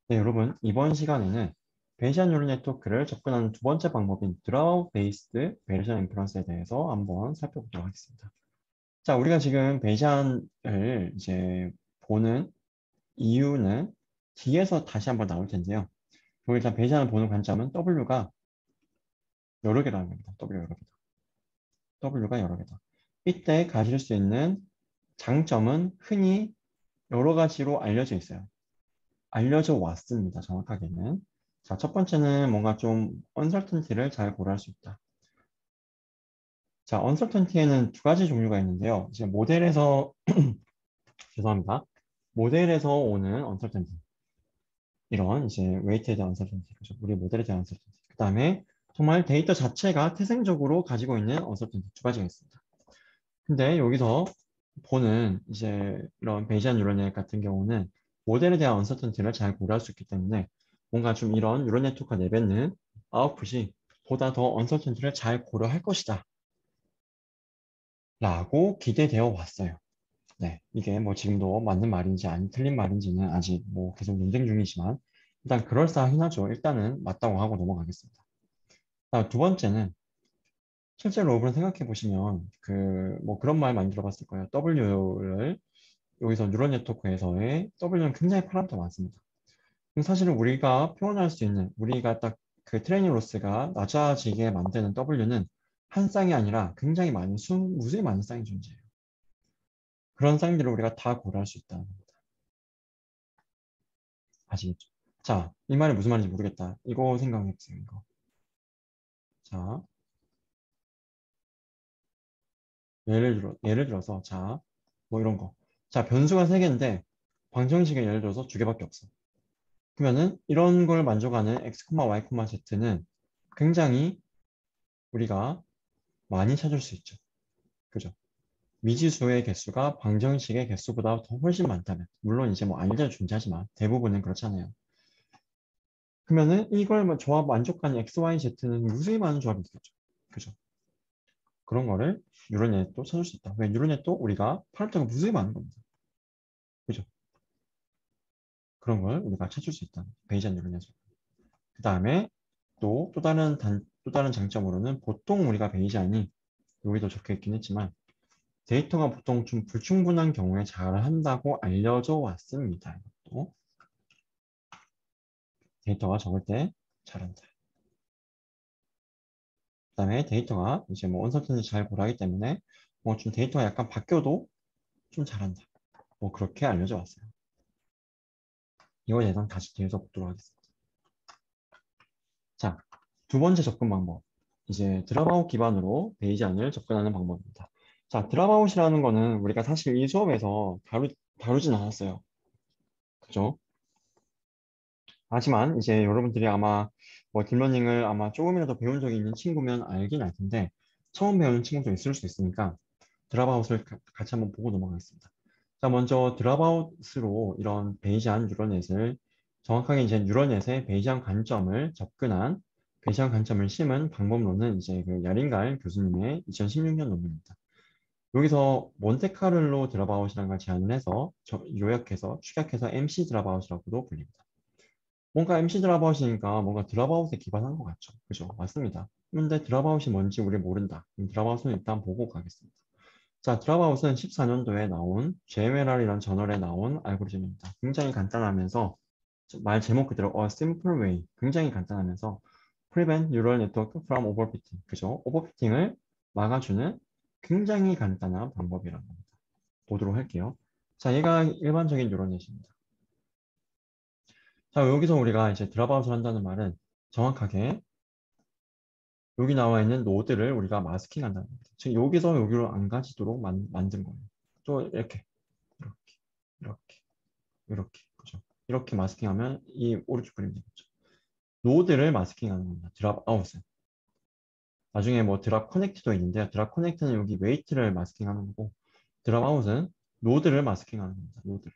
네, 여러분, 이번 시간에는 베이시안 뉴럴 네트워크를 접근하는 두 번째 방법인 드라우 베이스드 베이시안 인퍼런스에 대해서 한번 살펴보도록 하겠습니다. 자, 우리가 지금 베이시안을 이제 보는 이유는 뒤에서 다시 한번 나올 텐데요. 여기 일단 베이시안을 보는 관점은 W가 여러 개라는 겁니다. W 여러 개다. W가 여러 개다. 이때 가질 수 있는 장점은 흔히 여러 가지로 알려져 있어요. 알려져 왔습니다. 정확하게는. 자, 첫 번째는 뭔가 좀 언설턴티를 잘 고려할 수 있다. 자, 언설턴티에는 두 가지 종류가 있는데요. 이제 모델에서 죄송합니다. 모델에서 오는 언설턴티. 이런 이제 웨이트에 대한 언설턴티. 그죠? 우리 모델에 대한 언설턴티. 그다음에 정말 데이터 자체가 태생적으로 가지고 있는 언설턴티 두 가지가 있습니다. 근데 여기서 보는 이제 이런 베이지안 뉴럴 같은 경우는 모델에 대한 언서턴티를 잘 고려할 수 있기 때문에 뭔가 좀 이런 뉴럴 네트워크가 내뱉는 아웃풋이 보다 더 언서턴티를 잘 고려할 것이다 라고 기대되어 왔어요. 네, 이게 뭐 지금도 맞는 말인지 아니 틀린 말인지는 아직 뭐 계속 논쟁 중이지만 일단 그럴싸하긴 하죠. 일단은 맞다고 하고 넘어가겠습니다. 두 번째는 실제로 여러분 생각해 보시면 그 뭐 그런 말 많이 들어봤을 거예요. W를 여기서 뉴럴 네트워크에서의 W는 굉장히 파라미터가 많습니다. 사실은 우리가 표현할 수 있는 우리가 딱 그 트레이닝 로스가 낮아지게 만드는 W는 한 쌍이 아니라 굉장히 많은 무수히 많은 쌍이 존재해요. 그런 쌍들을 우리가 다 고려할 수 있다는 겁니다. 아시겠죠? 자, 이 말이 무슨 말인지 모르겠다. 이거 생각해 보세요. 이거. 자, 예를 들어서 자, 뭐 이런 거. 자, 변수가 세 개인데 방정식은 예를 들어서 두 개밖에 없어. 그러면은 이런 걸 만족하는 x, y, z는 굉장히 우리가 많이 찾을 수 있죠. 그죠? 미지수의 개수가 방정식의 개수보다 더 훨씬 많다면, 물론 이제 뭐 아니들 존재하지만 대부분은 그렇잖아요. 그러면은 이걸 뭐 조합 만족하는 x, y, z는 무수히 많은 조합이 있겠죠. 그죠? 그런 거를 뉴럴넷도 찾을 수 있다. 왜 뉴럴넷도 우리가 파라미터가 무수히 많은 겁니다. 그죠? 그런 걸 우리가 찾을 수 있다. 베이지안 뉴럴넷으로. 그 다음에 또 다른 장점으로는 보통 우리가 베이지안이 여기도 적혀 있긴 했지만 데이터가 보통 좀 불충분한 경우에 잘한다고 알려져 왔습니다. 이것도 데이터가 적을 때 잘한다. 그다음에 데이터가 이제 뭐 언설턴지 잘 고려하기 때문에 뭐 좀 데이터가 약간 바뀌어도 좀 잘한다. 뭐 그렇게 알려져 왔어요. 이거에 대해서는 다시 뒤에서 보도록 하겠습니다. 자, 두 번째 접근 방법. 이제 드랍아웃 기반으로 베이지안을 접근하는 방법입니다. 자, 드랍아웃이라는 거는 우리가 사실 이 수업에서 다루진 않았어요. 그죠? 하지만 이제 여러분들이 아마 뭐 딥러닝을 아마 조금이라도 배운 적이 있는 친구면 알긴 알 텐데 처음 배우는 친구도 있을 수 있으니까 드랍아웃을 같이 한번 보고 넘어가겠습니다. 자, 먼저 드랍아웃으로 이런 베이지안 뉴럴넷을 정확하게 이제 뉴럴넷의 베이지안 관점을 접근한 베이지안 관점을 심은 방법론은 이제 그 야린갈 교수님의 2016년 논문입니다. 여기서 몬테카를로 드랍아웃이라는 걸 제안을 해서 요약해서 축약해서 MC 드랍아웃이라고도 불립니다. 뭔가 MC 드랍아웃이니까 뭔가 드랍아웃에 기반한 것 같죠. 그죠? 맞습니다. 근데 드랍아웃이 뭔지 우리 모른다. 드랍아웃은 일단 보고 가겠습니다. 자, 드랍아웃은 14년도에 나온 JMLR이라는 저널에 나온 알고리즘입니다. 굉장히 간단하면서 말 제목 그대로 a simple way. 굉장히 간단하면서 prevent neural network from overfitting. 그죠? 오버피팅을 막아주는 굉장히 간단한 방법이라는 겁니다. 보도록 할게요. 자, 얘가 일반적인 뉴럴넷입니다. 자, 여기서 우리가 이제 드랍아웃을 한다는 말은 정확하게 여기 나와 있는 노드를 우리가 마스킹 한다는 겁니다. 즉, 여기서 여기로 안 가지도록 만든 거예요. 또 이렇게, 이렇게, 이렇게, 이렇게, 그죠? 이렇게 마스킹하면 이 오른쪽 그림이 되겠죠. 노드를 마스킹하는 겁니다. 드랍아웃은. 나중에 뭐 드랍 커넥트도 있는데요. 드랍 커넥트는 여기 웨이트를 마스킹하는 거고, 드랍아웃은 노드를 마스킹하는 겁니다. 노드를.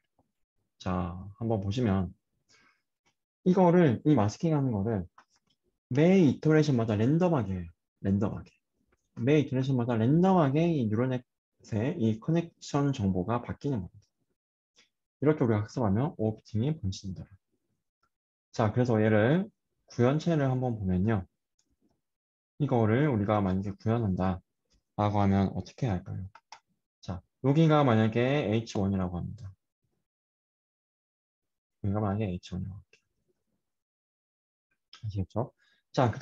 자, 한번 보시면 이 마스킹하는 거를 매 이터레이션마다 랜덤하게 해요. 랜덤하게. 매 이터레이션마다 랜덤하게 이 뉴럴넷의 이 커넥션 정보가 바뀌는 겁니다. 이렇게 우리가 학습하면 오버피팅이 번진다. 자, 그래서 얘를 구현체를 한번 보면요. 이거를 우리가 만약에 구현한다 라고 하면 어떻게 해야 할까요? 자, 여기가 만약에 H1이라고 합니다. 여기가 만약에 H1이라고 할게요. 아시겠죠? 자, 그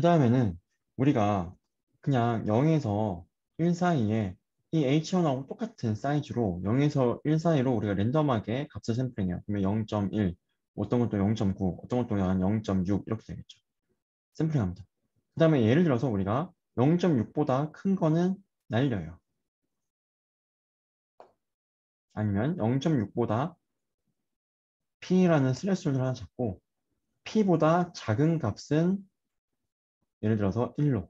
다음에는 우리가 그냥 0에서 1 사이에 이 H1하고 똑같은 사이즈로 0에서 1 사이로 우리가 랜덤하게 값을 샘플링해요. 그러면 0.1, 어떤 것도 0.9, 어떤 것도 한 0.6 이렇게 되겠죠. 샘플링합니다. 그 다음에 예를 들어서 우리가 0.6보다 큰 거는 날려요. 아니면 0.6보다 P라는 스레스홀드를 하나 잡고 P보다 작은 값은 예를 들어서 1로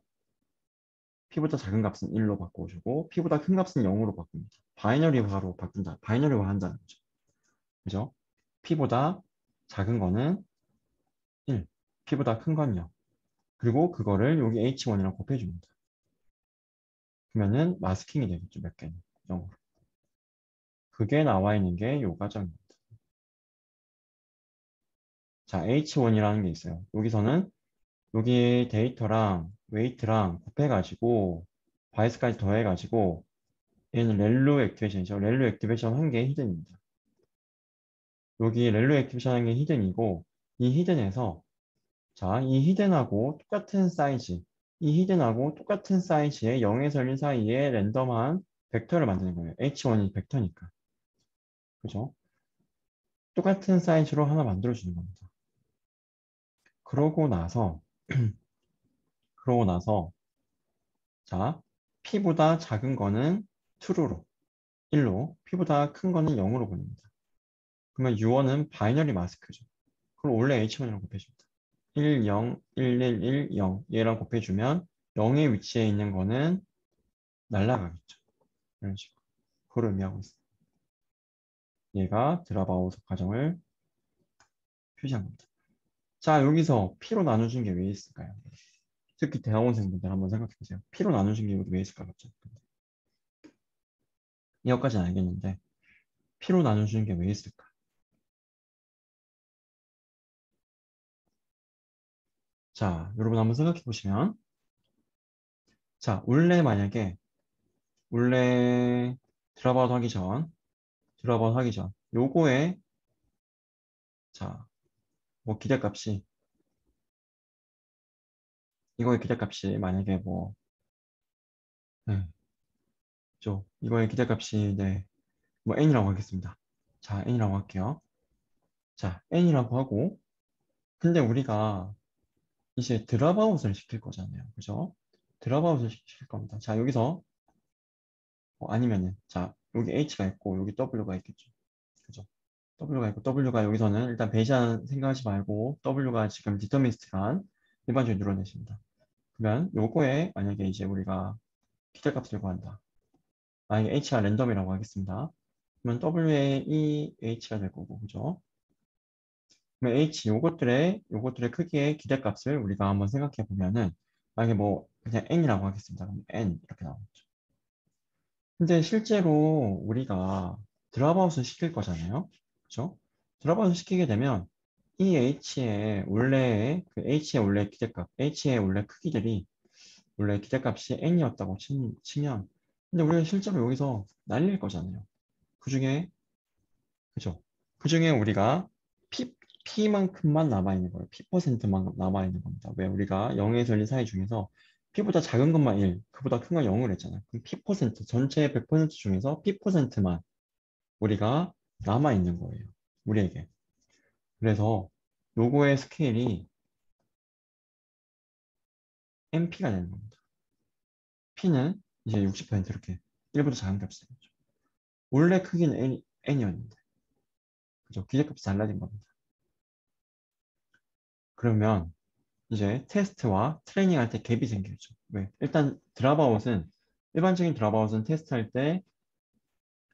P보다 작은 값은 1로 바꿔주고 P보다 큰 값은 0으로 바꿉니다. 바이너리화로 바꾼다. 바이너리화 한다는 거죠. 그죠? P보다 작은 거는 1, P보다 큰 건 0. 그리고 그거를 여기 H1이랑 곱해줍니다. 그러면은 마스킹이 되겠죠. 몇 개는 0으로. 그게 나와 있는 게 요 과정입니다. 자, H1이라는 게 있어요. 여기서는 여기 데이터랑 웨이트랑 곱해가지고 바이스까지 더해가지고 얘는 렐로 액티베이션이죠. 렐로 액티베이션 한 개 히든입니다. 여기 렐로 액티베이션 한 개 히든이고 이 히든에서 자, 이 히든하고 똑같은 사이즈 이 히든하고 똑같은 사이즈의 0에서 1 사이에 랜덤한 벡터를 만드는 거예요. H1이 벡터니까. 그죠? 똑같은 사이즈로 하나 만들어주는 겁니다. 그러고 나서 그러고 나서 자, P보다 작은 거는 true로 1로 P보다 큰 거는 0으로 보냅니다. 그러면 U1은 바이너리 마스크죠. 그럼 원래 H1이랑 곱해줍니다. 1, 0, 1, 1, 1, 0 얘랑 곱해주면 0의 위치에 있는 거는 날라가겠죠. 이런 식으로. 그걸 의미하고 있어요. 얘가 드랍아웃 과정을 표시한 겁니다. 자, 여기서 P로 나눠준 게 왜 있을까요? 특히 대학원생분들 한번 생각해 보세요. P로 나눠준 게 왜 있을까? 갑자기. 이것까지는 알겠는데 P로 나눠주는 게 왜 있을까? 자, 여러분 한번 생각해 보시면 자, 원래 드랍아웃 하기 전 요거에 자, 뭐 기대값이 이거의 기대값이 만약에 뭐 네, 이거의 기대값이 네, 뭐 n이라고 하겠습니다. 자, n이라고 할게요. 자, n이라고 하고 근데 우리가 이제 드랍아웃을 시킬 거잖아요. 그죠? 드랍아웃을 시킬 겁니다. 자, 여기서 아니면은 자, 여기 h가 있고 여기 w가 있겠죠. 그죠? W가 있고 W가 여기서는 일단 배시한 생각하지 말고 W가 지금 디터미니스트란 일반적인 누르넷입니다. 그러면 요거에 만약에 이제 우리가 기대값을 구한다. 만약에 H가 랜덤이라고 하겠습니다. 그러면 W에 이 H가 될 거고, 그죠? 그러면 H 요것들의 크기의 기대값을 우리가 한번 생각해 보면은 만약에 뭐 그냥 N이라고 하겠습니다. 그럼 N 이렇게 나오겠죠. 근데 실제로 우리가 드랍아웃을 시킬 거잖아요. 그죠? 드랍아웃을 시키게 되면 이 H의 원래 기대값, H의 원래 크기들이 원래 기대값이 n이었다고 치면 근데 우리가 실제로 여기서 날릴 거잖아요. 그 중에 그죠? 그 중에 우리가 P만큼만 남아있는 거예요. P%만 남아있는 겁니다. 왜 우리가 0에서 1 사이 중에서 P보다 작은 것만 1, 그보다 큰 건 0을 했잖아요. 그럼 P%, 전체 100% 중에서 P%만 우리가 남아있는 거예요. 우리에게. 그래서 요거의 스케일이 MP가 되는 겁니다. P는 이제 60% 이렇게 1보다 작은 값이 되겠죠. 원래 크기는 N이었는데. 그죠? 기대값이 달라진 겁니다. 그러면 이제 테스트와 트레이닝 할 때 갭이 생기죠. 왜? 일단 일반적인 드랍아웃은 테스트할 때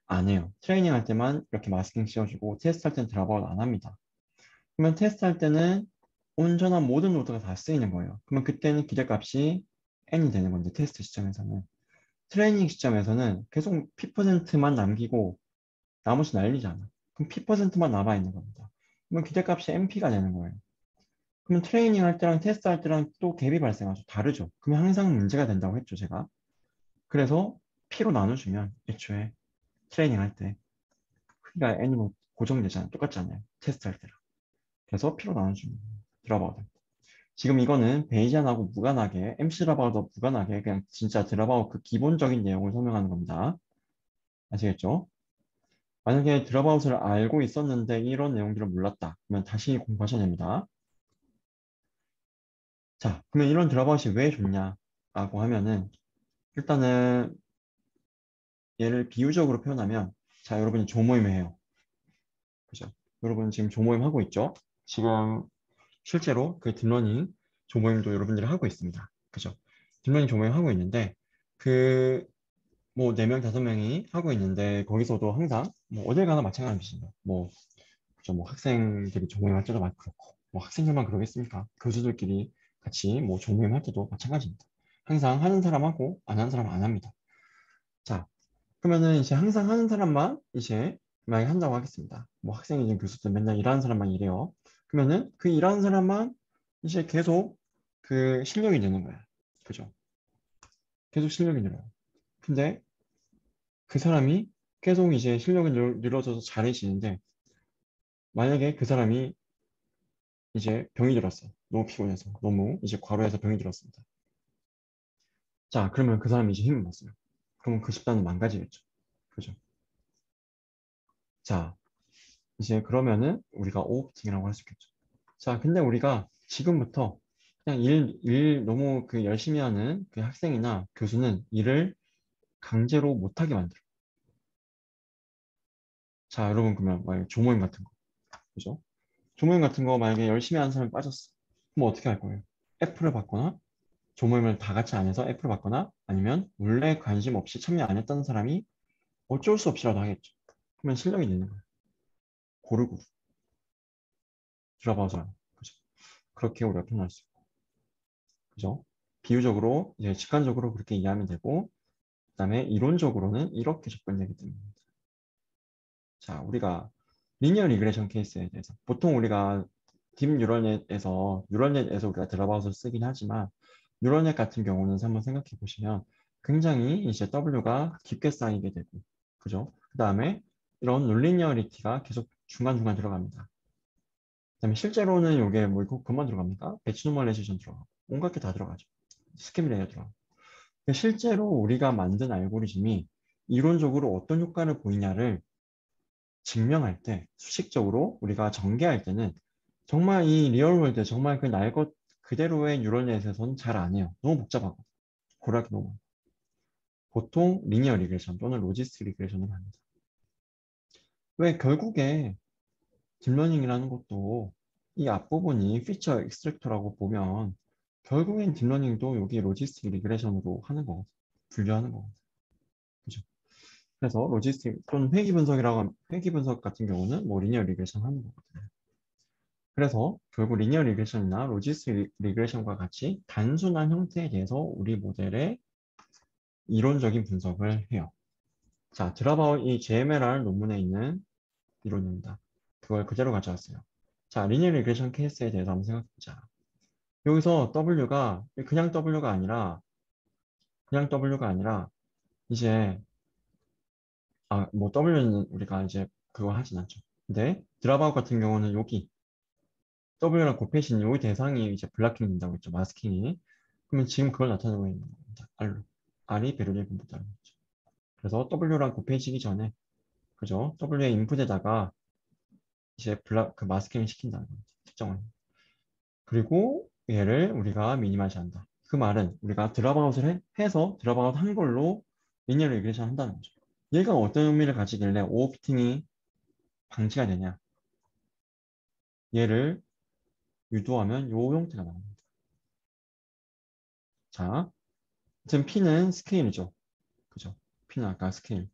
안 해요. 트레이닝 할 때만 이렇게 마스킹 씌워주고 테스트할 때는 드랍아웃 안 합니다. 그러면 테스트할 때는 온전한 모든 노드가 다 쓰이는 거예요. 그러면 그때는 기대값이 n이 되는 건데 테스트 시점에서는 트레이닝 시점에서는 계속 P%만 남기고 나머지 날리잖아. 그럼 P%만 남아있는 겁니다. 그러면 기대값이 NP가 되는 거예요. 그러면 트레이닝 할 때랑 테스트 할 때랑 또 갭이 발생하죠. 다르죠. 그러면 항상 문제가 된다고 했죠, 제가. 그래서 P로 나눠주면 애초에 트레이닝 할 때 크기가 N이 뭐 고정되잖아요. 똑같잖아요. 테스트 할 때랑. 그래서 P로 나눠주면 드랍아웃. 지금 이거는 베이지안하고 무관하게, MC 드랍아웃과 무관하게 그냥 진짜 드랍아웃 그 기본적인 내용을 설명하는 겁니다. 아시겠죠? 만약에 드랍아웃을 알고 있었는데 이런 내용들을 몰랐다. 그러면 다시 공부하셔야 됩니다. 자, 그러면 이런 드랍아웃이 왜 좋냐라고 하면은 일단은 얘를 비유적으로 표현하면 자, 여러분이 조모임을 해요. 그죠? 여러분 지금 조모임 하고 있죠? 지금 실제로 그 딥러닝 조모임도 여러분들이 하고 있습니다. 그죠? 딥러닝 조모임 하고 있는데 그 뭐 4명, 5명이 하고 있는데 거기서도 항상 뭐 어딜 가나 마찬가지입니다. 뭐, 그죠? 뭐 학생들이 조모임 할 때도 막 그렇고 뭐 학생들만 그러겠습니까? 교수들끼리 같이 뭐 조모임 할 때도 마찬가지입니다. 항상 하는 사람하고 안 하는 사람 안 합니다. 자, 그러면은 이제 항상 하는 사람만 이제 만약에 한다고 하겠습니다. 뭐 학생이든 교수든 맨날 일하는 사람만 일해요. 그러면은 그 일하는 사람만 이제 계속 그 실력이 느는 거야. 그죠? 계속 실력이 늘어요. 근데 그 사람이 계속 이제 실력이 늘어져서 잘해지는데 만약에 그 사람이 이제 병이 들었어. 너무 피곤해서. 너무 이제 과로해서 병이 들었습니다. 자, 그러면 그 사람이 이제 힘을 못 써요. 그러면 그 집단은 망가지겠죠. 그죠? 자, 이제 그러면은 우리가 오버피팅이라고 할 수 있겠죠. 자, 근데 우리가 지금부터 그냥 일 너무 그 열심히 하는 그 학생이나 교수는 일을 강제로 못하게 만들어. 자, 여러분 그러면 만약에 조모임 같은 거, 그죠? 조모임 같은 거 만약에 열심히 하는 사람이 빠졌어. 그럼 어떻게 할 거예요? F를 받거나 조모임을 다 같이 안 해서 F를 받거나 아니면 원래 관심 없이 참여 안 했던 사람이 어쩔 수 없이라도 하겠죠. 그러면 실력이 느는 거예요. 고르고 들어봐서 그죠? 그렇게 우리가 표현할 수 있고, 그죠? 비유적으로 이제 직관적으로 그렇게 이해하면 되고, 그다음에 이론적으로는 이렇게 접근되기 때문입니다. 자, 우리가 리니어 리그레션 케이스에 대해서 보통 우리가 딥 뉴럴넷에서 우리가 드랍아웃을 쓰긴 하지만 뉴럴넷 같은 경우는 한번 생각해 보시면 굉장히 이제 W가 깊게 쌓이게 되고 그죠? 그다음에 이런 논리니어리티가 계속 중간중간 들어갑니다. 그다음에 실제로는 이게 뭐 그만 들어갑니까? 배치 노멀라이제이션 들어가고 온갖 게 다 들어가죠. 스킵 레이어 들어가고. 실제로 우리가 만든 알고리즘이 이론적으로 어떤 효과를 보이냐를 증명할 때 수식적으로 우리가 전개할 때는 정말 이 리얼월드 정말 그 날 것 그대로의 뉴럴넷에서는 잘 안 해요. 너무 복잡하고 고르기 너무 많고. 보통 리니어 리그레션 또는 로지스틱 리그레션을 합니다. 왜 결국에 딥러닝이라는 것도 이 앞부분이 피처 익스트랙터라고 보면 결국엔 딥러닝도 여기 로지스틱 리그레션으로 하는 거거든요. 분류하는 거거든요. 그죠? 그래서 로지스틱 또는 회귀 분석 같은 경우는 뭐 리니어 리그레션 하는 거거든요. 그래서 결국 리니어 리그레션이나 로지스틱 리그레션과 같이 단순한 형태에 대해서 우리 모델의 이론적인 분석을 해요. 자, 드랍아웃 이 JMLR 논문에 있는 이론입니다. 그걸 그대로 가져왔어요. 자, 리니어 리그레션 케이스에 대해서 한번 생각해보자. 여기서 W가 그냥 W가 아니라 이제 뭐 W는 우리가 이제 그거 하진 않죠. 근데 드랍아웃 같은 경우는 여기 W랑 곱해진 이 대상이 이제 블락킹 된다고 했죠. 마스킹이. 그러면 지금 그걸 나타내고 있는 겁니다. R로. R이 배럴의 분포다는 거죠. 그래서 W랑 곱해지기 전에 그죠? W의 인풋에다가 이제 그 마스킹을 시킨다는 거죠. 특정을. 그리고 얘를 우리가 미니마이즈 한다. 그 말은 우리가 드랍아웃을 해서 드랍아웃 한 걸로 리니어 리그레이션 한다는 거죠. 얘가 어떤 의미를 가지길래 오버피팅이 방지가 되냐? 얘를 유도하면 요 형태가 나옵니다. 자, 지금 P는 스케일이죠. 그죠? P는 아까 스케일.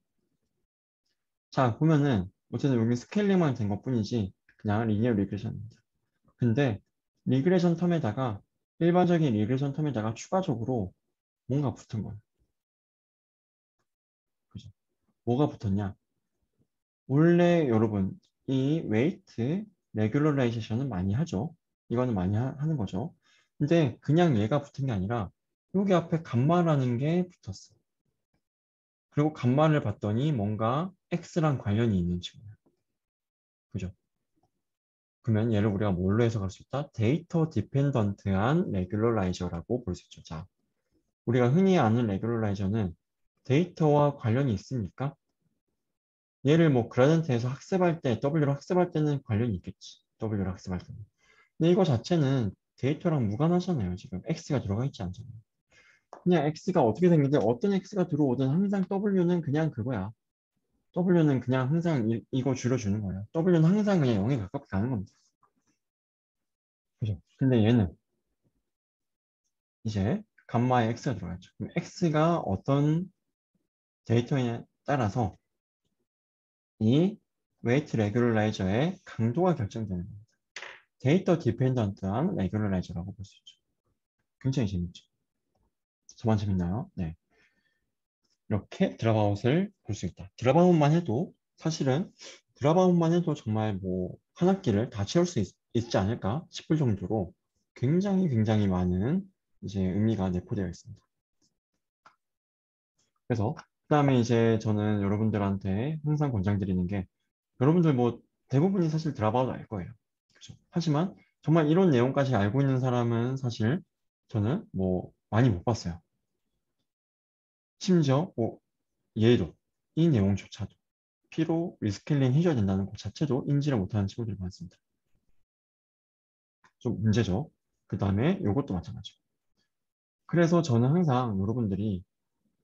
자, 보면은 어쨌든 여기 스케일링만 된 것뿐이지 그냥 리니어 리그레이션입니다. 근데 리그레이션 텀에다가 일반적인 리그레이션 텀에다가 추가적으로 뭔가 붙은 거예요. 그죠? 뭐가 붙었냐? 원래 여러분 이 웨이트 레귤러라이제이션은 많이 하죠. 이거는 많이 하는 거죠. 근데 그냥 얘가 붙은 게 아니라 여기 앞에 감마라는 게 붙었어. 그리고 감마를 봤더니 뭔가 X랑 관련이 있는 친구야. 그죠? 그러면 얘를 우리가 뭘로 해석할 수 있다? 데이터 디펜던트한 레귤러라이저라고 볼 수 있죠. 자, 우리가 흔히 아는 레귤러라이저는 데이터와 관련이 있습니까? 얘를 뭐 그라디언트에서 학습할 때, W로 학습할 때는 관련이 있겠지. W로 학습할 때는. 근데 이거 자체는 데이터랑 무관하잖아요. 지금 X가 들어가 있지 않잖아요. 그냥 X가 어떻게 생긴데 어떤 X가 들어오든 항상 W는 그냥 그거야. W는 그냥 항상 이거 줄여주는 거예요. W는 항상 그냥 0에 가깝게 가는 겁니다. 그죠? 근데 얘는 이제 감마에 X가 들어갔죠. 그럼 X가 어떤 데이터에 따라서 이 웨이트 레귤라이저의 강도가 결정되는 겁니다. 데이터 디펜던트한 레귤라이저라고 볼 수 있죠. 굉장히 재밌죠. 저만 재밌나요? 네. 이렇게 드랍아웃을 볼 수 있다. 드랍아웃만 해도 사실은 드랍아웃만 해도 정말 뭐 한 학기를 다 채울 수 있지 않을까 싶을 정도로 굉장히 많은 이제 의미가 내포되어 있습니다. 그래서 그다음에 이제 저는 여러분들한테 항상 권장드리는 게 여러분들 뭐 대부분이 사실 드랍아웃 알 거예요. 그렇죠? 하지만 정말 이런 내용까지 알고 있는 사람은 사실 저는 뭐 많이 못 봤어요. 심지어 뭐 얘도 이 내용조차도 P로 리스케일링 해줘야 된다는 것 자체도 인지를 못하는 친구들이 많습니다. 좀 문제죠. 그 다음에 이것도 마찬가지고. 그래서 저는 항상 여러분들이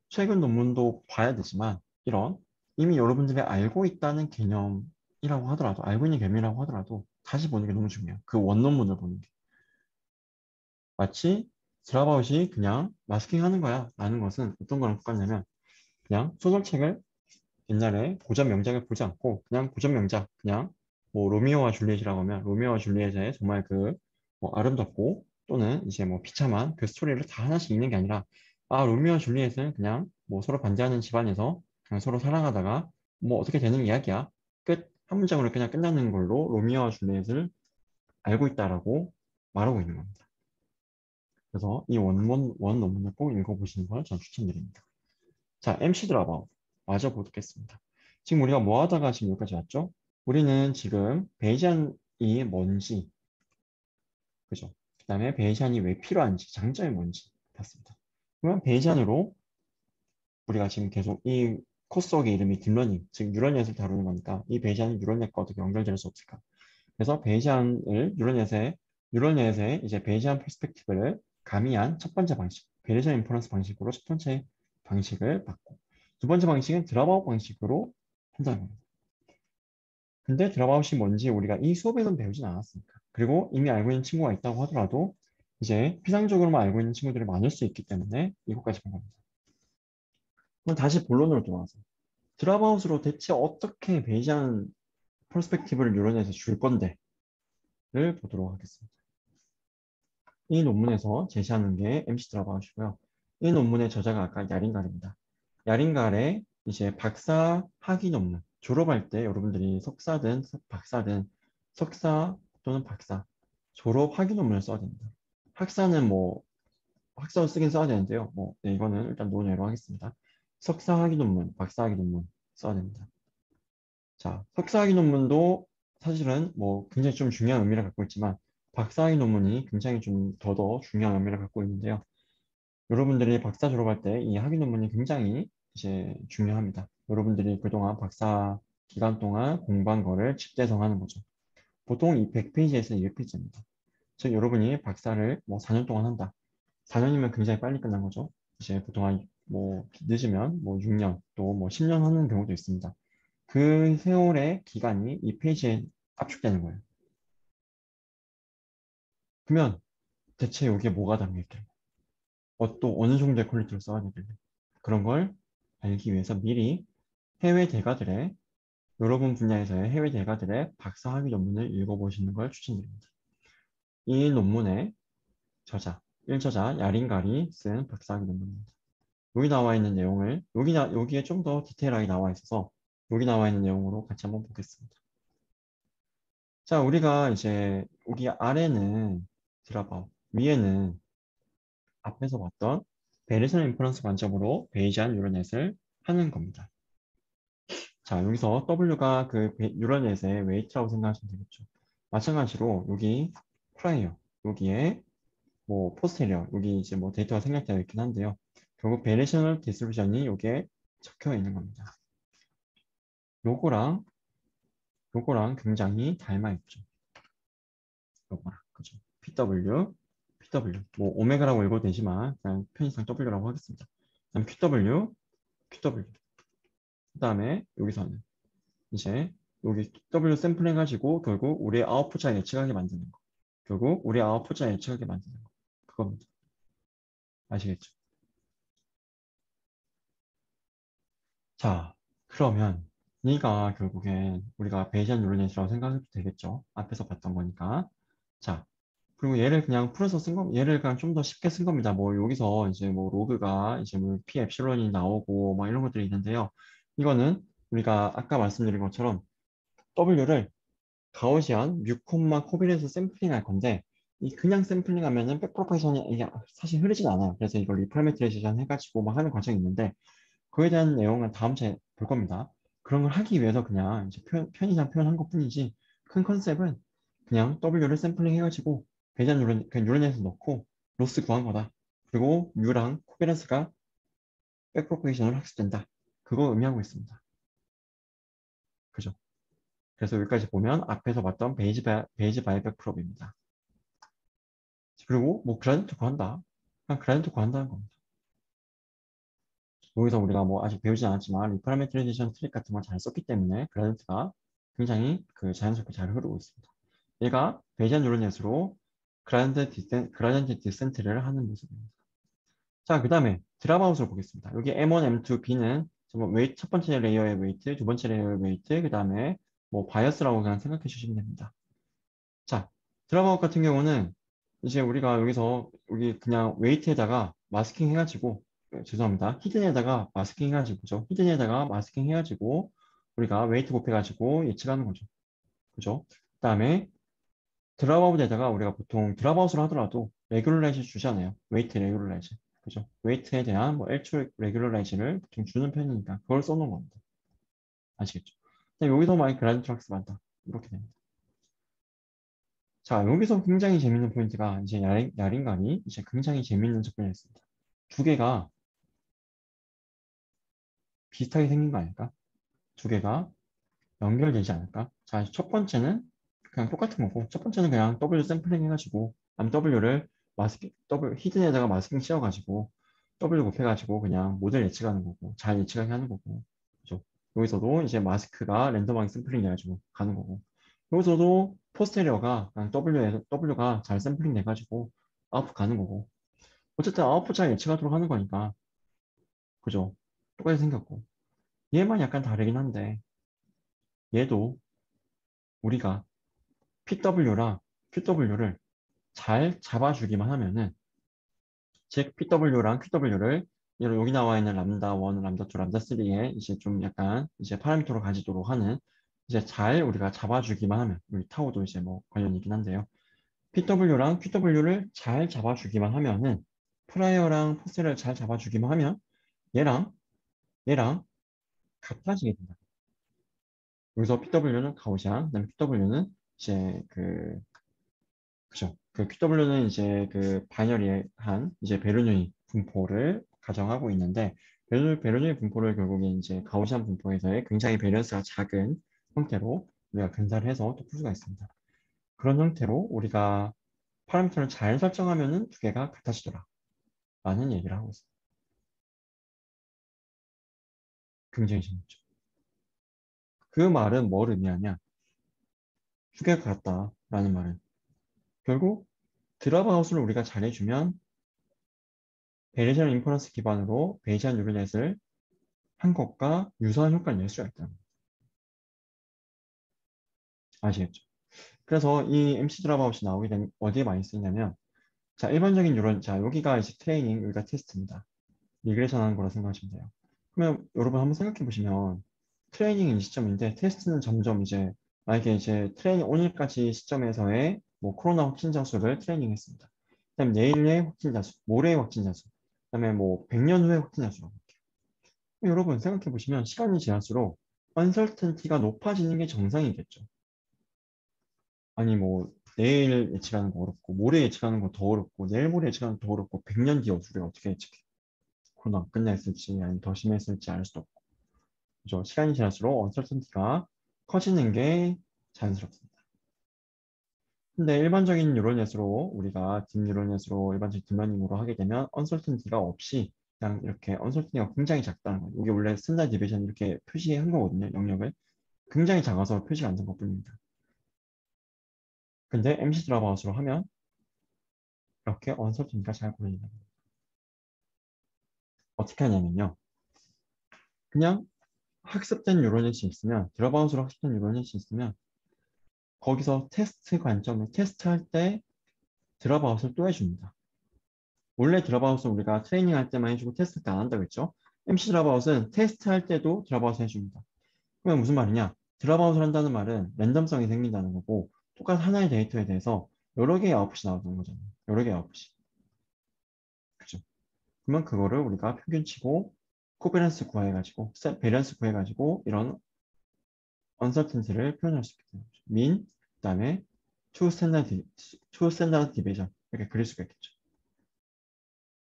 최근 논문도 봐야 되지만 이런 이미 여러분들이 알고 있다는 개념이라고 하더라도 알고 있는 개념이라고 하더라도 다시 보는 게 너무 중요해요. 그 원논문을 보는 게. 마치 드랍아웃이 그냥 마스킹 하는 거야 라는 것은 어떤 거랑 똑같냐면 그냥 소설책을 옛날에 고전 명작을 보지 않고 그냥 고전 명작 그냥 뭐 로미오와 줄리엣이라고 하면 로미오와 줄리엣의 정말 그 뭐 아름답고 또는 이제 뭐 비참한 그 스토리를 다 하나씩 읽는 게 아니라 아 로미오와 줄리엣은 그냥 뭐 서로 반대하는 집안에서 그냥 서로 사랑하다가 뭐 어떻게 되는 이야기야 끝 한 문장으로 그냥 끝나는 걸로 로미오와 줄리엣을 알고 있다라고 말하고 있는 겁니다. 그래서 이 원 논문을 꼭 읽어보시는 걸 전 추천드립니다. 자, MC 드라마 마저 보겠습니다. 지금 우리가 뭐 하다가 지금 여기까지 왔죠? 우리는 지금 베이지안이 뭔지, 그죠? 그 다음에 베이지안이 왜 필요한지, 장점이 뭔지 봤습니다. 그러면 베이지안으로 우리가 지금 계속 이 코스웍의 이름이 딥러닝, 즉 뉴럴넷을 다루는 거니까 이 베이지안이 뉴럴넷과 어떻게 연결될 수 없을까? 그래서 베이지안을 뉴럴넷에 이제 베이지안 퍼스펙티브를 가미한 첫 번째 방식, 베이지안 인퍼런스 방식으로 첫 번째 방식을 봤고, 두 번째 방식은 드랍아웃 방식으로 한다는 겁니다. 근데 드랍아웃이 뭔지 우리가 이 수업에서는 배우진 않았으니까. 그리고 이미 알고 있는 친구가 있다고 하더라도 이제 피상적으로만 알고 있는 친구들이 많을 수 있기 때문에 이것까지 본 겁니다. 그럼 다시 본론으로 돌아와서 드랍아웃으로 대체 어떻게 베이지안 퍼스펙티브를 뉴런에서 줄 건데를 보도록 하겠습니다. 이 논문에서 제시하는 게 MC 드랍아웃이고요. 이 논문의 저자가 아까 야린갈입니다. 야린갈의 이제 박사 학위 논문 졸업할 때 여러분들이 석사든 박사든 석사 또는 박사 졸업 학위 논문을 써야 됩니다. 학사는 뭐 학사로 쓰긴 써야 되는데요. 뭐 네, 이거는 일단 논외로 하겠습니다. 석사 학위 논문, 박사 학위 논문 써야 됩니다. 자, 석사 학위 논문도 사실은 뭐 굉장히 좀 중요한 의미를 갖고 있지만 박사 학위 논문이 굉장히 좀 더 중요한 의미를 갖고 있는데요. 여러분들이 박사 졸업할 때 이 학위 논문이 굉장히 이제 중요합니다. 여러분들이 그동안 박사 기간 동안 공부한 거를 집대성하는 거죠. 보통 이 100페이지에서 200페이지입니다. 즉 여러분이 박사를 뭐 4년 동안 한다. 4년이면 굉장히 빨리 끝난 거죠. 이제 보통 뭐 늦으면 뭐 6년 또 뭐 10년 하는 경우도 있습니다. 그 세월의 기간이 이 페이지에 압축되는 거예요. 그러면 대체 여기에 뭐가 담겨있길래? 또 어느 정도의 퀄리티를 써야 되길래? 그런 걸 알기 위해서 미리 해외 대가들의 여러분 분야에서의 해외 대가들의 박사 학위 논문을 읽어보시는 걸 추천드립니다. 이 논문의 저자, 1저자 야린갈이 쓴 박사 학위 논문입니다. 여기 나와 있는 내용을 여기에 좀 더 디테일하게 나와 있어서 여기 나와 있는 내용으로 같이 한번 보겠습니다. 자, 우리가 이제 여기 아래는 드랍아웃, 위에는 앞에서 봤던 베리슨 인퍼런스 관점으로 베이지안 뉴럴넷을 하는 겁니다. 자, 여기서 W가 그 뉴럴넷의 웨이트라고 생각하시면 되겠죠. 마찬가지로 여기 프라이어, 여기에 뭐 포스테리어, 여기 이제 뭐 데이터가 생략되어 있긴 한데요. 결국 베리셔널 디스트리뷰션이 여기에 적혀 있는 겁니다. 요거랑 요거랑 굉장히 닮아 있죠. 요거랑 그죠? PW, 뭐 오메가라고 읽어도 되지만 그냥 편의상 W라고 하겠습니다. 그다음 QW. 그다음에 여기서는 이제 여기 W 샘플링 가지고 결국 우리의 아웃풋자 예측하게 만드는 거. 결국 우리 아웃풋자 예측하게 만드는 거. 그겁니다. 아시겠죠? 자, 그러면 얘가 결국엔 우리가 베이지안 뉴럴넷이라고 생각해도 되겠죠? 앞에서 봤던 거니까. 자, 그리고 얘를 그냥 풀어서 쓴 거, 얘를 그냥 좀 더 쉽게 쓴 겁니다. 뭐 여기서 이제 뭐 로그가 이제 뭐 P 엡실론이 나오고 막 이런 것들이 있는데요. 이거는 우리가 아까 말씀드린 것처럼 W를 가우시안 뮤콤마 코빌에서 샘플링 할 건데 이 그냥 샘플링 하면은 백프로페이션이 이게 사실 흐르진 않아요. 그래서 이걸 리퍼레메트레이션 해가지고 막 하는 과정이 있는데 그에 대한 내용은 다음 주에 볼 겁니다. 그런 걸 하기 위해서 그냥 이제 편의상 표현한 것 뿐이지 큰 컨셉은 그냥 W를 샘플링 해가지고 배제한 뉴런에서 넣고 로스 구한 거다. 그리고 U랑 코베런스가 백프로페이션을 학습된다. 그거 의미하고 있습니다. 그죠? 그래서 여기까지 보면 앞에서 봤던 베이지 바이백 프롭입니다. 그리고 뭐 그라디언트 구한다. 그냥 그라디언트 구한다는 겁니다. 여기서 우리가 뭐 아직 배우진 않았지만 리파라메트리제이션 트릭 같은 걸 잘 썼기 때문에 그라디언트가 굉장히 그 자연스럽게 잘 흐르고 있습니다. 얘가 베이지안 뉴런넷으로 그라디언트 디센트를 하는 모습입니다. 자, 그 다음에 드랍아웃을 보겠습니다. 여기 M1, M2, B는 웨이트, 첫 번째 레이어의 웨이트, 두 번째 레이어의 웨이트, 그 다음에 뭐 바이어스라고 그냥 생각해 주시면 됩니다. 자, 드랍아웃 같은 경우는 이제 우리가 여기서 여기 그냥 웨이트에다가 마스킹 해가지고 죄송합니다. 히든에다가 마스킹 해가지고죠. 히든에다가 마스킹 해가지고 우리가 웨이트 곱해가지고 예측하는 거죠. 그죠? 그 다음에 드랍아웃에다가 우리가 보통 드랍아웃을 하더라도 레귤러라이즈 주잖아요. 웨이트 레귤러라이즈. 그죠? 웨이트에 대한 뭐 L2 레귤러라이즈를 보통 주는 편이니까 그걸 써놓은 겁니다. 아시겠죠? 근데 여기서 만약 그라디언트 학습 한다. 이렇게 됩니다. 자, 여기서 굉장히 재밌는 포인트가 이제 야린감이 이제 굉장히 재밌는 접근이었습니다. 두 개가 비슷하게 생긴 거 아닐까? 두 개가 연결되지 않을까? 자, 첫 번째는 그냥 똑같은 거고, 첫 번째는 그냥 W 샘플링 해가지고, W를 W 히든에다가 마스킹 씌워가지고, W 곱해가지고 그냥 모델 예측하는 거고, 잘 예측하게 하는 거고, 그죠? 여기서도 이제 마스크가 랜덤하게 샘플링 돼가지고 가는 거고, 여기서도 포스테리어가 그냥 W가 잘 샘플링 돼가지고 아웃풋 가는 거고, 어쨌든 아웃풋 잘 예측하도록 하는 거니까, 그죠? 똑같이 생겼고, 얘만 약간 다르긴 한데, 얘도 우리가 PW랑 QW를 잘 잡아주기만 하면은 즉 PW랑 QW를 여기 나와 있는 람다 1, 람다 2, 람다 3에 이제 좀 약간 이제 파라미터로 가지도록 하는 이제 잘 우리가 잡아주기만 하면 우리 타워도 이제 뭐 관련이 있긴 한데요. PW랑 QW를 잘 잡아주기만 하면은 프라이어랑 포스를 잘 잡아주기만 하면 얘랑 얘랑 같아지게 된다. 여기서 PW는 가오시안, 그다음에 QW는 이제 그죠. 그 QW는 이제 그 바이너리한 이제 베르누이 분포를 가정하고 있는데 베르누이 분포를 결국에 이제 가우시안 분포에서의 굉장히 베리언스가 작은 형태로 우리가 근사를 해서 또 풀 수가 있습니다. 그런 형태로 우리가 파라미터를 잘 설정하면은 두 개가 같아지더라 라는 얘기를 하고 있습니다. 굉장히 재밌죠. 그 말은 뭘 의미하냐? 두 개가 같다라는 말은 결국 드랍아웃을 우리가 잘해주면 베리션 인퍼런스 기반으로 베이지안 뉴럴넷을 한 것과 유사한 효과를 낼 수가 있다. 아시겠죠? 그래서 이 MC 드랍아웃이 나오게 되면 어디에 많이 쓰이냐면 자, 일반적인 뉴런 자, 여기가 이제 트레이닝, 여기가 테스트입니다. 리그레이션 하는 거라 생각하시면 돼요. 그러면 여러분 한번 생각해 보시면 트레이닝은 이 시점인데 테스트는 점점 이제 만약에 이제 트레이닝 오늘까지 시점에서의 뭐 코로나 확진자 수를 트레이닝했습니다. 그다음 내일의 확진자 수, 모레의 확진자 수, 그다음에 뭐 100년 후의 확진자 수라고 할게요. 여러분 생각해 보시면 시간이 지날수록 언설턴티가 높아지는 게 정상이겠죠. 아니 뭐 내일 예측하는 거 어렵고 모레 예측하는 거 더 어렵고 내일 모레 예측하는 거 더 어렵고 100년 뒤에 우리가 어떻게 예측해? 코로나 끝냈을지 아니면 더 심했을지 알 수도 없고. 그죠? 시간이 지날수록 언설턴티가 커지는 게 자연스럽습니다. 근데 일반적인 뉴럴넷으로 우리가 딥뉴럴넷으로 일반적인 딥러닝으로 하게 되면 언설턴티가 없이 그냥 이렇게 언설턴티가 굉장히 작다는 거예요. 이게 원래 스탠다드 디비전 이렇게 표시한 거거든요. 영역을. 굉장히 작아서 표시가 안 된 것뿐입니다. 근데 MC 드랍아웃으로 하면 이렇게 언설턴티가 잘 고려된다. 어떻게 하냐면요. 그냥 학습된 뉴럴넷이 있으면 드랍아웃으로 학습된 뉴럴넷이 있으면 거기서 테스트 관점을 테스트할 때 드랍아웃을 또 해줍니다. 원래 드랍아웃은 우리가 트레이닝 할 때만 해주고 테스트 때 안 한다고 했죠. MC 드랍아웃은 테스트 할 때도 드랍아웃을 해줍니다. 그러면 무슨 말이냐? 드랍아웃을 한다는 말은 랜덤성이 생긴다는 거고 똑같은 하나의 데이터에 대해서 여러 개의 아웃풋이 나오는 거잖아요. 여러 개의 아웃풋이. 그죠? 그러면 그거를 우리가 평균치고 코베런스 구해가지고 베리언스 구해가지고 이런 언서튼티를 표현할 수 있게 되는 거죠. mean, 그다음에 two standard deviation 이렇게 그릴 수가 있겠죠.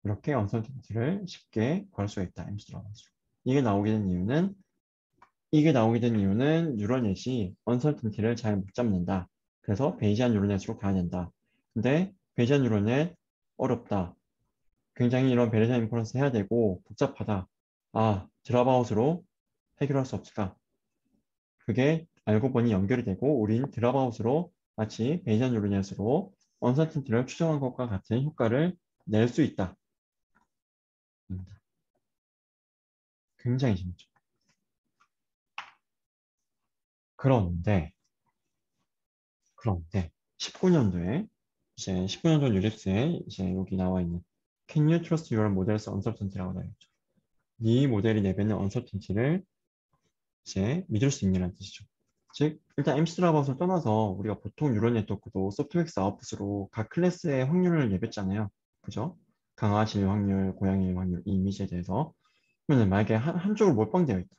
이렇게 언설턴티를 쉽게 구할 수가 있다. MC 드랍아웃으로. 이게 나오게 된 이유는 뉴럴넷이 언설턴티를 잘 못 잡는다. 그래서 베이지안 뉴럴넷으로 가야 된다. 근데 베이지안 뉴럴넷 어렵다. 굉장히 이런 베리션 인퍼런스 해야 되고 복잡하다. 아, 드랍아웃으로 해결할 수 없을까? 그게 알고 보니 연결이 되고 우린 드랍아웃으로 마치 베이지안 뉴럴넷으로 언설턴티를 추정한 것과 같은 효과를 낼 수 있다. 굉장히 재밌죠. 그런데 19년도에 이제 19년도 유립스에 이제 여기 나와 있는 Can you trust your model's uncertainty라고 나와 있죠. 네 모델이 내뱉는 uncertainty를 이제 믿을 수 있냐는 뜻이죠. 즉 일단 MC드랍아웃을 떠나서 우리가 보통 뉴럴 네트워크도 소프트맥스 아웃풋으로 각 클래스의 확률을 내뱉잖아요. 그죠? 강아지일 확률, 고양이일 확률, 이 이미지에 대해서. 그러면 만약에 한쪽으로 몰빵되어 있다.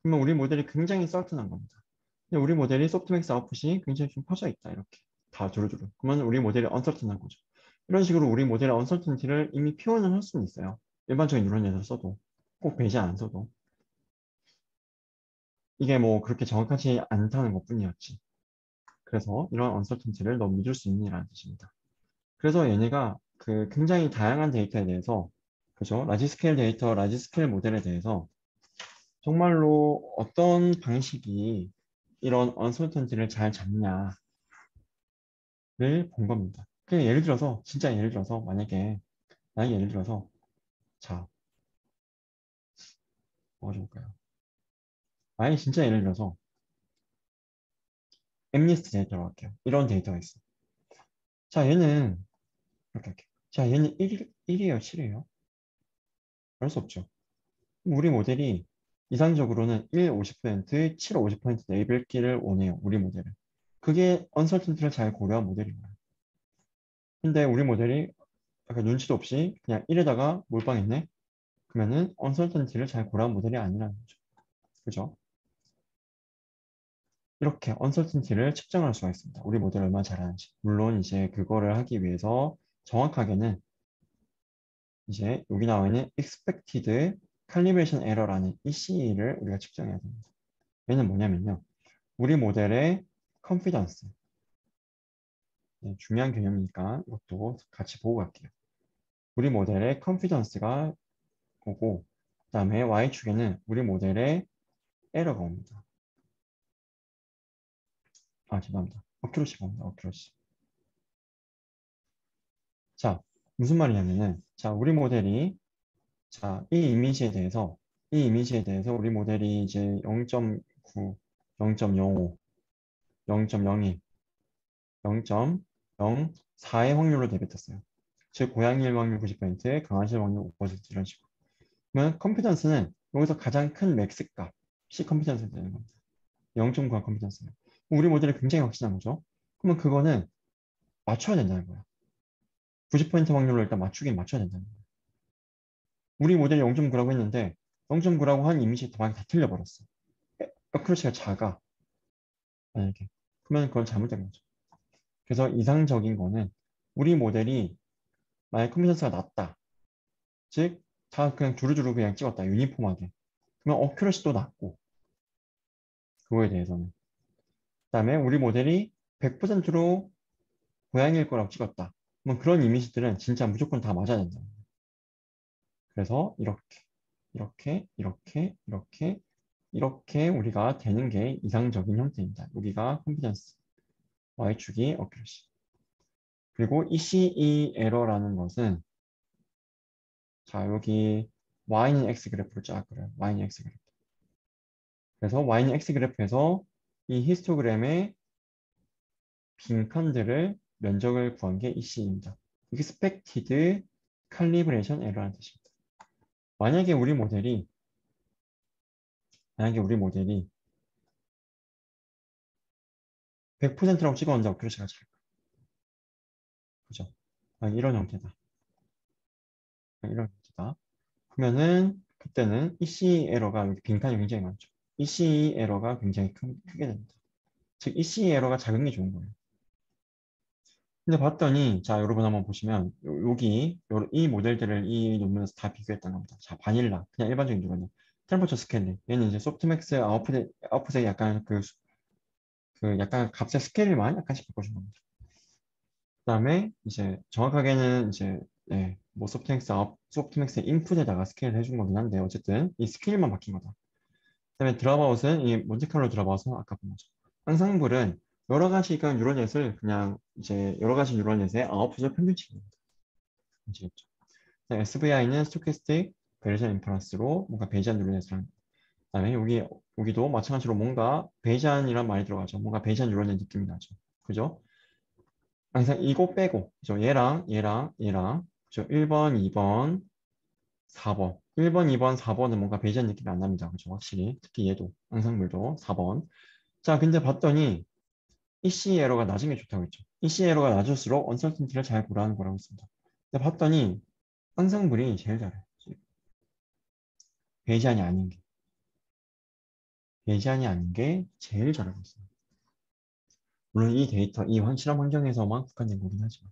그러면 우리 모델이 굉장히 썰튼한 겁니다. 근데 우리 모델이 소프트맥스 아웃풋이 굉장히 좀 퍼져 있다. 이렇게 다 두루두루. 그러면 우리 모델이 언서튼한 거죠. 이런 식으로 우리 모델의 언서튼티를 이미 표현을 할 수는 있어요. 일반적인 뉴런에서 써도 꼭 배제 안 써도 이게 뭐 그렇게 정확하지 않다는 것뿐이었지. 그래서 이런 언서튼티를 너 믿을 수 있니라는 뜻입니다. 그래서 얘네가 그 굉장히 다양한 데이터에 대해서 그죠? 라지 스케일 데이터, 라지 스케일 모델에 대해서 정말로 어떤 방식이 이런 언서턴티를 잘 잡냐를 본 겁니다. 그냥 예를 들어서 진짜 예를 들어서 만약에 예를 들어서 자 뭐가 좋을까요? 만약에 진짜 예를 들어서 엠리스트 데이터로 할게요. 이런 데이터가 있어. 자 얘는 이렇게 할게요. 자 얘는 1이에요 7이에요? 그럴 수 없죠. 우리 모델이 이상적으로는 1 50%, 7 50% 레이블기를 원해요. 우리 모델은. 그게 언설턴티를 잘 고려한 모델인 거예요. 근데 우리 모델이 약간 눈치도 없이 그냥 1에다가 몰빵했네? 그러면은 언설턴티를 잘 고려한 모델이 아니라는 거죠. 그죠? 이렇게 언설턴티를 측정할 수가 있습니다. 우리 모델이 얼마나 잘하는지. 물론 이제 그거를 하기 위해서 정확하게는 이제 여기 나와 있는 expected calibration error라는 EC를 우리가 측정해야 됩니다. 얘는 뭐냐면요. 우리 모델의 confidence. 네, 중요한 개념이니까 이것도 같이 보고 갈게요. 우리 모델의 confidence가 오고 그다음에 Y축에는 우리 모델의 에러가 옵니다. 아, 죄송합니다. 어큐러시가 옵니다. 어큐러시. 자, 무슨 말이냐면은 자, 우리 모델이 자, 이 이미지에 대해서 우리 모델이 이제 0.9, 0.05, 0.02, 0.04의 확률로 대비했어요. 즉, 고양이일 확률 90%, 강아지일 확률 5% 이런 식으로. 그러면 컴피던스는 여기서 가장 큰 맥스 값이 컴피던스 되는 겁니다. 0.9가 컴피던스예요. 우리 모델이 굉장히 확실한 거죠. 그러면 그거는 맞춰야 된다는 거야. 90% 확률로 일단 맞추긴 맞춰야 된다는 거야. 우리 모델이 0.9라고 했는데 0.9라고 한 이미지 답안이 다 틀려버렸어. 어크루시가 작아. 만약에. 그러면 그건 잘못된 거죠. 그래서 이상적인 거는 우리 모델이 만약 컨피던스가 낮다. 즉, 다 그냥 두루두루 그냥 찍었다. 유니폼하게. 그러면 어큐러시도 낮고. 그거에 대해서는. 그다음에 우리 모델이 100%로 고양이일 거라고 찍었다. 그러면 그런 이미지들은 진짜 무조건 다 맞아야 된다. 그래서 이렇게 우리가 되는 게 이상적인 형태입니다. 여기가 컨피던스, y축이 어큐러시. 그리고 ECE 에러라는 것은 자 여기 y는 x 그래프를 쫙 그려요. y는 x 그래프. 그래서 y는 x 그래프에서 이 히스토그램의 빈칸들을 면적을 구한 게 ECE입니다. Expected Calibration Error라는 뜻입니다. 만약에 우리 모델이 100%라고 찍었는데 어큐러시가 작아. 그죠? 이런 형태다. 이런 형태다. 그러면은 그때는 ECE 에러가 여기 빈칸이 굉장히 많죠. ECE 에러가 굉장히 크게 됩니다. 즉 ECE 에러가 작은 게 좋은 거예요. 근데 봤더니 자 여러분 한번 보시면 여기 이 모델들을 이 논문에서 다 비교했던 겁니다. 자 바닐라 그냥 일반적인 누구는 템퍼처 스케일링 얘는 이제 소프트맥스 아웃풋에 약간 그 약간 값의 스케일만 약간씩 바꿔준 겁니다. 그다음에 이제 정확하게는 이제 뭐 소프트맥스의 인풋에다가 스케일을 해준 거긴 한데 어쨌든 이 스케일만 바뀐 거다. 그다음에 드랍아웃은 이 몬테칼로 드랍아웃은 아까 본 거죠. 항상불은 여러 가지 그 뉴럴넷을 그냥 이제 여러 가지 뉴럴넷의 아웃풋을 평균치입니다. 아시겠죠? SVI는 스토캐스틱 베리션 인퍼런스로 뭔가 베이지안 뉴럴넷을 하는. 그다음에 여기도 마찬가지로 뭔가 베이지안이란 말이 들어가죠. 뭔가 베이지안 뉴럴넷 느낌이 나죠. 그죠? 항상 이거 빼고 그죠? 얘랑 그죠? 1번, 2번, 4번. 1번, 2번, 4번은 뭔가 베이지안 느낌이 안 납니다. 그죠? 확실히. 특히 얘도 항상물도 4번. 자, 근데 봤더니 EC 에러가 낮은 게 좋다고 했죠. EC 에러가 낮을수록 언설턴티를 잘 고려하는 거라고 했습니다. 근데 봤더니 항상물이 제일 잘해요. 베이지안이 아닌 게. 베이지안이 아닌 게 제일 잘하고 있어요. 물론 이 데이터, 이 실험 환경에서만 국한된 거긴 하지만.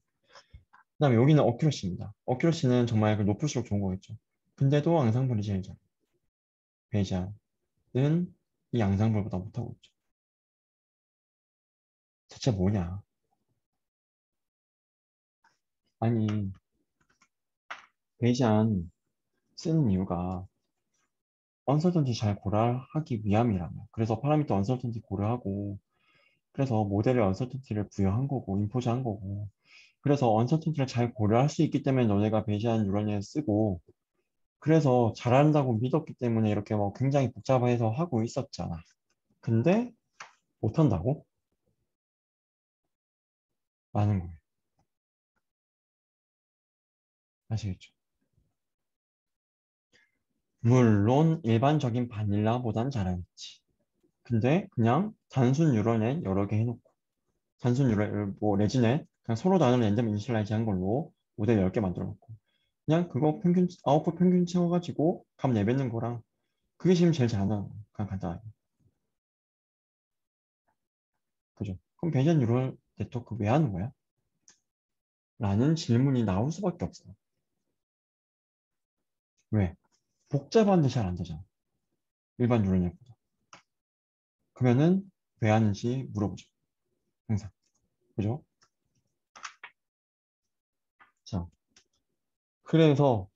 그 다음에 여기는 어큐러시입니다. 어큐러시는 정말 높을수록 좋은 거겠죠. 근데도 앙상블이 제일 잘해요. 베이지안은 이 앙상블보다 못하고 있죠. 대체 뭐냐? 아니, 베이지안 쓰는 이유가 언설턴티 잘 고려하기 위함이라며. 그래서 파라미터 언설턴티 고려하고, 그래서 모델에 언설턴티를 부여한 거고, 임포즈한 거고, 그래서 언설턴티를 잘 고려할 수 있기 때문에 너네가 베이지안 뉴런을 쓰고, 그래서 잘한다고 믿었기 때문에 이렇게 뭐 굉장히 복잡해서 하고 있었잖아. 근데 못한다고? 라는 거예요. 아시겠죠? 물론 일반적인 바닐라보단 잘하겠지. 근데 그냥 단순 뉴런넷 여러 개 해놓고 단순 뉴럴 뭐 레지넷 그냥 서로 다른 랜덤 이니셜라이즈 한 걸로 모델 10개 만들어 놓고 그냥 그거 평균 아웃풋 평균 채워가지고 값 내뱉는 거랑 그게 지금 제일 잘하는 거예요. 그냥 간단하게. 그죠? 그럼 배전 뉴럴 네트워크 왜 하는 거야? 라는 질문이 나올 수밖에 없어요. 왜? 복잡한데 잘 안 되잖아. 일반 뉴럴 넷보다. 그러면은 왜 하는지 물어보죠. 항상. 그죠? 자, 그래서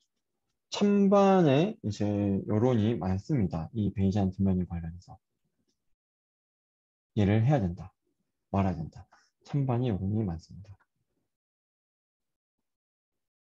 찬반에 이제 여론이 많습니다. 이 베이지안 디머니 관련해서. 얘를 해야 된다. 말아야 된다. 찬반의 여론이 많습니다.